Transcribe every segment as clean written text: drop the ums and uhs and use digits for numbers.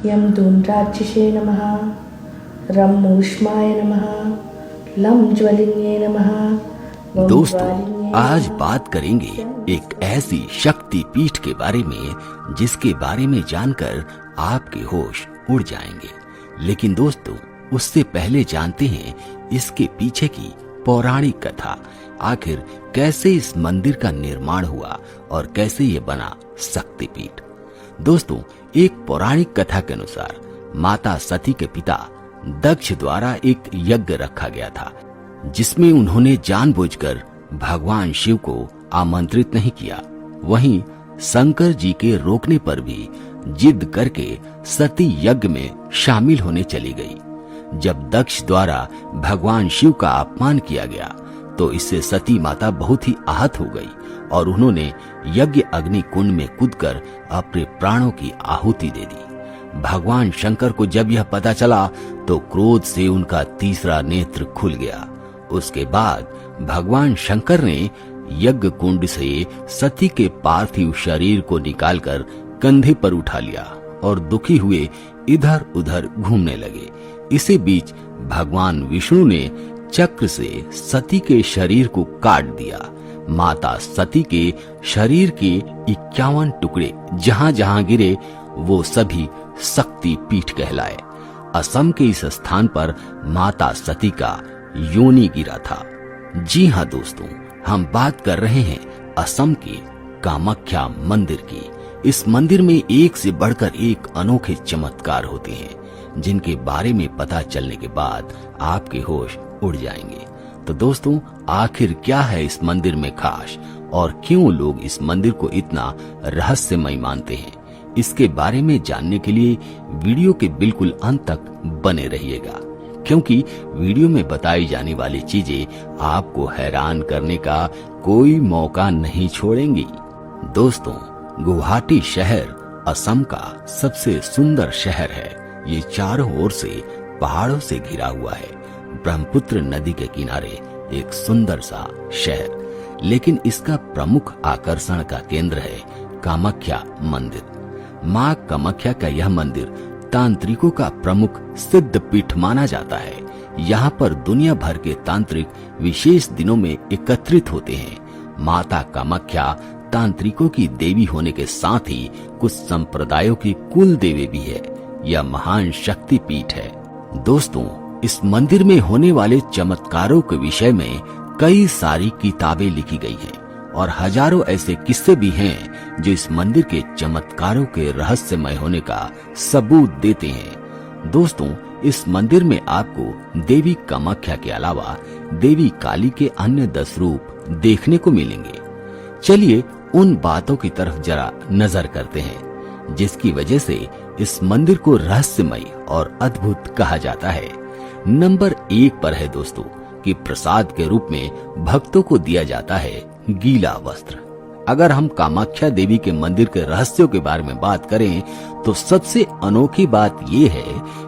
यम धूम्राक्षसे नमः, रम ऊष्माय नमः, लम ज्वलिन्ये नमः। दोस्तों, आज बात करेंगे एक ऐसी शक्ति पीठ के बारे में जिसके बारे में जानकर आपके होश उड़ जाएंगे। लेकिन दोस्तों, उससे पहले जानते हैं इसके पीछे की पौराणिक कथा। आखिर कैसे इस मंदिर का निर्माण हुआ और कैसे ये बना शक्तिपीठ। दोस्तों, एक पौराणिक कथा के अनुसार माता सती के पिता दक्ष द्वारा एक यज्ञ रखा गया था, जिसमें उन्होंने जानबूझकर भगवान शिव को आमंत्रित नहीं किया। वहीं शंकर जी के रोकने पर भी जिद करके सती यज्ञ में शामिल होने चली गई। जब दक्ष द्वारा भगवान शिव का अपमान किया गया तो इससे सती माता बहुत ही आहत हो गई और उन्होंने यज्ञ अग्नि कुंड में कूदकर अपने प्राणों की आहुति दे दी। भगवान शंकर को जब यह पता चला तो क्रोध से उनका तीसरा नेत्र खुल गया। उसके बाद भगवान शंकर ने यज्ञ कुंड से सती के पार्थिव शरीर को निकालकर कंधे पर उठा लिया और दुखी हुए इधर उधर घूमने लगे। इसी बीच भगवान विष्णु ने चक्र से सती के शरीर को काट दिया। माता सती के शरीर के 51 टुकड़े जहां जहां गिरे वो सभी शक्ति पीठ कहलाए। असम के इस स्थान पर माता सती का योनि गिरा था। जी हाँ दोस्तों, हम बात कर रहे हैं असम के कामाख्या मंदिर की। इस मंदिर में एक से बढ़कर एक अनोखे चमत्कार होते हैं, जिनके बारे में पता चलने के बाद आपके होश उड़ जाएंगे। तो दोस्तों, आखिर क्या है इस मंदिर में खास और क्यों लोग इस मंदिर को इतना रहस्यमय मानते हैं, इसके बारे में जानने के लिए वीडियो के बिल्कुल अंत तक बने रहिएगा, क्योंकि वीडियो में बताई जाने वाली चीजें आपको हैरान करने का कोई मौका नहीं छोड़ेंगी। दोस्तों, गुवाहाटी शहर असम का सबसे सुंदर शहर है। ये चारों ओर से पहाड़ों से घिरा हुआ है। ब्रह्मपुत्र नदी के किनारे एक सुंदर सा शहर, लेकिन इसका प्रमुख आकर्षण का केंद्र है कामाख्या मंदिर। मां कामाख्या का यह मंदिर तांत्रिकों का प्रमुख सिद्ध पीठ माना जाता है। यहाँ पर दुनिया भर के तांत्रिक विशेष दिनों में एकत्रित होते हैं। माता कामाख्या तांत्रिकों की देवी होने के साथ ही कुछ संप्रदायों की कुल देवी भी है। यह महान शक्ति पीठ है। दोस्तों, इस मंदिर में होने वाले चमत्कारों के विषय में कई सारी किताबें लिखी गई हैं और हजारों ऐसे किस्से भी हैं जो इस मंदिर के चमत्कारों के रहस्यमय होने का सबूत देते हैं। दोस्तों, इस मंदिर में आपको देवी कामाख्या के अलावा देवी काली के अन्य 10 रूप देखने को मिलेंगे। चलिए उन बातों की तरफ जरा नजर करते हैं जिसकी वजह से इस मंदिर को रहस्यमय और अद्भुत कहा जाता है। नंबर 1 पर है दोस्तों कि प्रसाद के रूप में भक्तों को दिया जाता है गीला वस्त्र। अगर हम कामाख्या देवी के मंदिर के रहस्यों के बारे में बात करें तो सबसे अनोखी बात ये है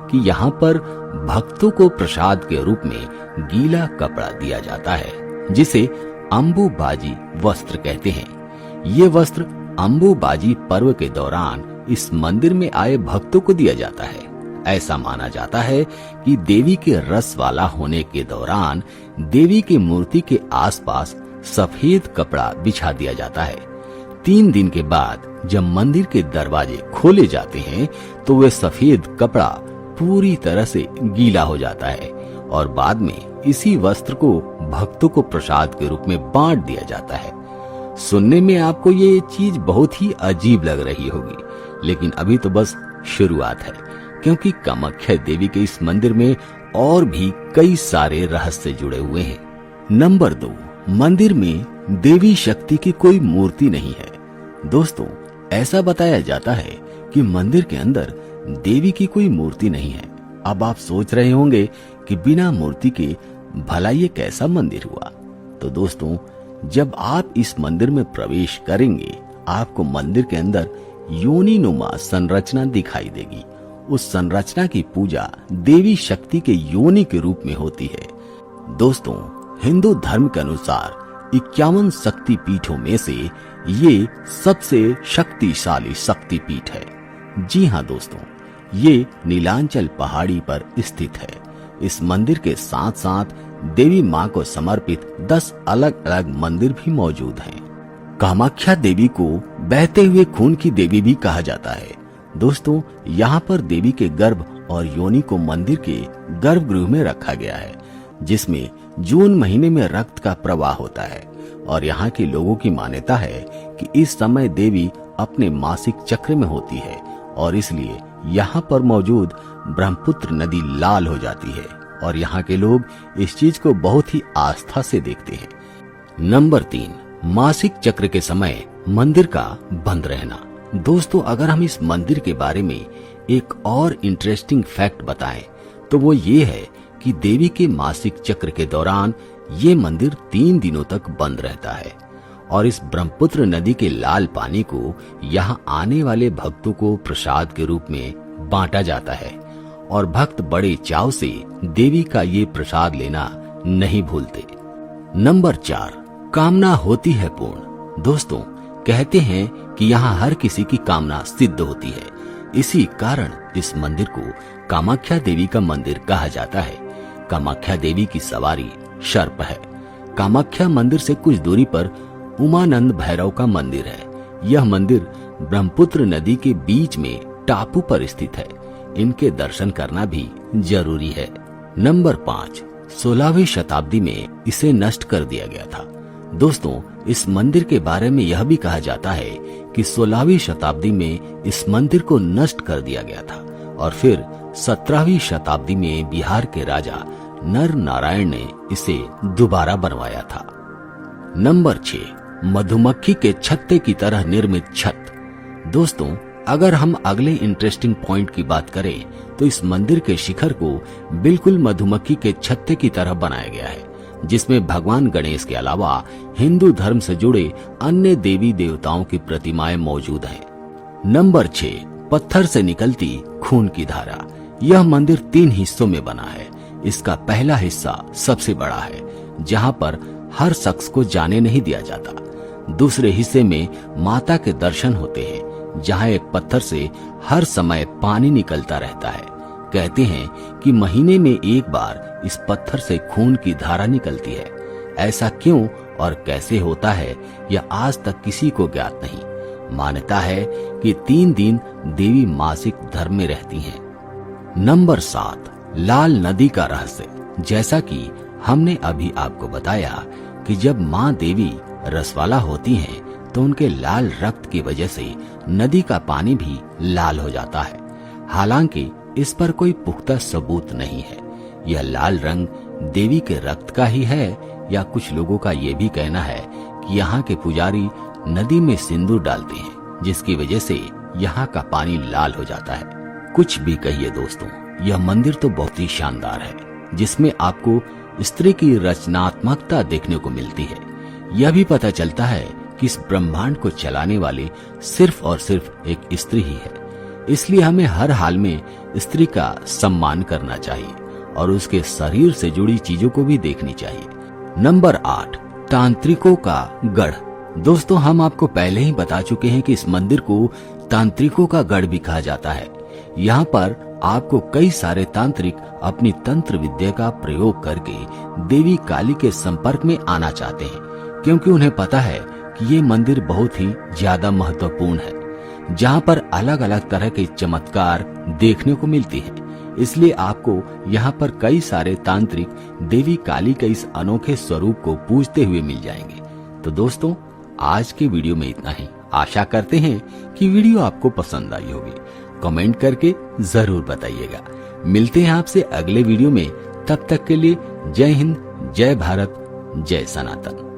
कि यहाँ पर भक्तों को प्रसाद के रूप में गीला कपड़ा दिया जाता है, जिसे अम्बुबाजी वस्त्र कहते हैं। ये वस्त्र अम्बुबाजी पर्व के दौरान इस मंदिर में आए भक्तों को दिया जाता है। ऐसा माना जाता है कि देवी के रस वाला होने के दौरान देवी की मूर्ति के आसपास सफेद कपड़ा बिछा दिया जाता है। 3 दिन के बाद जब मंदिर के दरवाजे खोले जाते हैं तो वह सफेद कपड़ा पूरी तरह से गीला हो जाता है और बाद में इसी वस्त्र को भक्तों को प्रसाद के रूप में बांट दिया जाता है। सुनने में आपको ये चीज बहुत ही अजीब लग रही होगी, लेकिन अभी तो बस शुरुआत है, क्योंकि कामाख्या देवी के इस मंदिर में और भी कई सारे रहस्य जुड़े हुए हैं। नंबर 2, मंदिर में देवी शक्ति की कोई मूर्ति नहीं है। दोस्तों, ऐसा बताया जाता है कि मंदिर के अंदर देवी की कोई मूर्ति नहीं है। अब आप सोच रहे होंगे कि बिना मूर्ति के भला ये कैसा मंदिर हुआ। तो दोस्तों, जब आप इस मंदिर में प्रवेश करेंगे आपको मंदिर के अंदर योनिनुमा संरचना दिखाई देगी। उस संरचना की पूजा देवी शक्ति के योनि के रूप में होती है। दोस्तों, हिंदू धर्म के अनुसार 51 शक्ति पीठों में से ये सबसे शक्तिशाली शक्ति पीठ है। जी हाँ दोस्तों, ये नीलांचल पहाड़ी पर स्थित है। इस मंदिर के साथ साथ देवी माँ को समर्पित 10 अलग अलग मंदिर भी मौजूद हैं। कामाख्या देवी को बहते हुए खून की देवी भी कहा जाता है। दोस्तों, यहाँ पर देवी के गर्भ और योनि को मंदिर के गर्भगृह में रखा गया है, जिसमें जून महीने में रक्त का प्रवाह होता है और यहाँ के लोगों की मान्यता है कि इस समय देवी अपने मासिक चक्र में होती है और इसलिए यहाँ पर मौजूद ब्रह्मपुत्र नदी लाल हो जाती है और यहाँ के लोग इस चीज को बहुत ही आस्था से देखते हैं। नंबर 3, मासिक चक्र के समय मंदिर का बंद रहना। दोस्तों, अगर हम इस मंदिर के बारे में एक और इंटरेस्टिंग फैक्ट बताएं तो वो ये है कि देवी के मासिक चक्र के दौरान ये मंदिर 3 दिनों तक बंद रहता है और इस ब्रह्मपुत्र नदी के लाल पानी को यहाँ आने वाले भक्तों को प्रसाद के रूप में बांटा जाता है और भक्त बड़े चाव से देवी का ये प्रसाद लेना नहीं भूलते। नंबर 4, कामना होती है पूर्ण। दोस्तों, कहते हैं कि यहाँ हर किसी की कामना सिद्ध होती है। इसी कारण इस मंदिर को कामाख्या देवी का मंदिर कहा जाता है। कामाख्या देवी की सवारी सर्प है। कामाख्या मंदिर से कुछ दूरी पर उमानंद भैरव का मंदिर है। यह मंदिर ब्रह्मपुत्र नदी के बीच में टापू पर स्थित है। इनके दर्शन करना भी जरूरी है। नंबर 5, 16वीं शताब्दी में इसे नष्ट कर दिया गया था। दोस्तों, इस मंदिर के बारे में यह भी कहा जाता है कि 16वीं शताब्दी में इस मंदिर को नष्ट कर दिया गया था और फिर 17वीं शताब्दी में बिहार के राजा नर नारायण ने इसे दोबारा बनवाया था। नंबर 6, मधुमक्खी के छत्ते की तरह निर्मित छत। दोस्तों, अगर हम अगले इंटरेस्टिंग पॉइंट की बात करें तो इस मंदिर के शिखर को बिल्कुल मधुमक्खी के छत्ते की तरह बनाया गया है, जिसमें भगवान गणेश के अलावा हिंदू धर्म से जुड़े अन्य देवी देवताओं की प्रतिमाएं मौजूद हैं। नंबर 6, पत्थर से निकलती खून की धारा। यह मंदिर 3 हिस्सों में बना है। इसका पहला हिस्सा सबसे बड़ा है, जहां पर हर शख्स को जाने नहीं दिया जाता। दूसरे हिस्से में माता के दर्शन होते हैं, जहां एक पत्थर से हर समय पानी निकलता रहता है। कहते हैं कि महीने में एक बार इस पत्थर से खून की धारा निकलती है। ऐसा क्यों और कैसे होता है, यह आज तक किसी को ज्ञात नहीं। मान्यता है कि 3 दिन देवी मासिक धर्म में रहती हैं। नंबर 7, लाल नदी का रहस्य। जैसा कि हमने अभी आपको बताया कि जब माँ देवी रसवाला होती हैं तो उनके लाल रक्त की वजह से नदी का पानी भी लाल हो जाता है। हालांकि इस पर कोई पुख्ता सबूत नहीं है। यह लाल रंग देवी के रक्त का ही है या कुछ लोगों का ये भी कहना है कि यहाँ के पुजारी नदी में सिंदूर डालते हैं, जिसकी वजह से यहाँ का पानी लाल हो जाता है। कुछ भी कहिए दोस्तों, यह मंदिर तो बहुत ही शानदार है, जिसमें आपको स्त्री की रचनात्मकता देखने को मिलती है। यह भी पता चलता है कि इस ब्रह्मांड को चलाने वाले सिर्फ और सिर्फ एक स्त्री ही है। इसलिए हमें हर हाल में स्त्री का सम्मान करना चाहिए और उसके शरीर से जुड़ी चीजों को भी देखनी चाहिए। नंबर 8, तांत्रिकों का गढ़। दोस्तों, हम आपको पहले ही बता चुके हैं कि इस मंदिर को तांत्रिकों का गढ़ भी कहा जाता है। यहाँ पर आपको कई सारे तांत्रिक अपनी तंत्र विद्या का प्रयोग करके देवी काली के संपर्क में आना चाहते हैं, क्योंकि उन्हें पता है कि ये मंदिर बहुत ही ज्यादा महत्वपूर्ण है, जहाँ पर अलग अलग तरह के चमत्कार देखने को मिलती हैं। इसलिए आपको यहाँ पर कई सारे तांत्रिक देवी काली के इस अनोखे स्वरूप को पूजते हुए मिल जाएंगे। तो दोस्तों, आज के वीडियो में इतना ही। आशा करते हैं कि वीडियो आपको पसंद आई होगी। कमेंट करके जरूर बताइएगा। मिलते हैं आपसे अगले वीडियो में। तब तक के लिए जय हिंद, जय भारत, जय सनातन।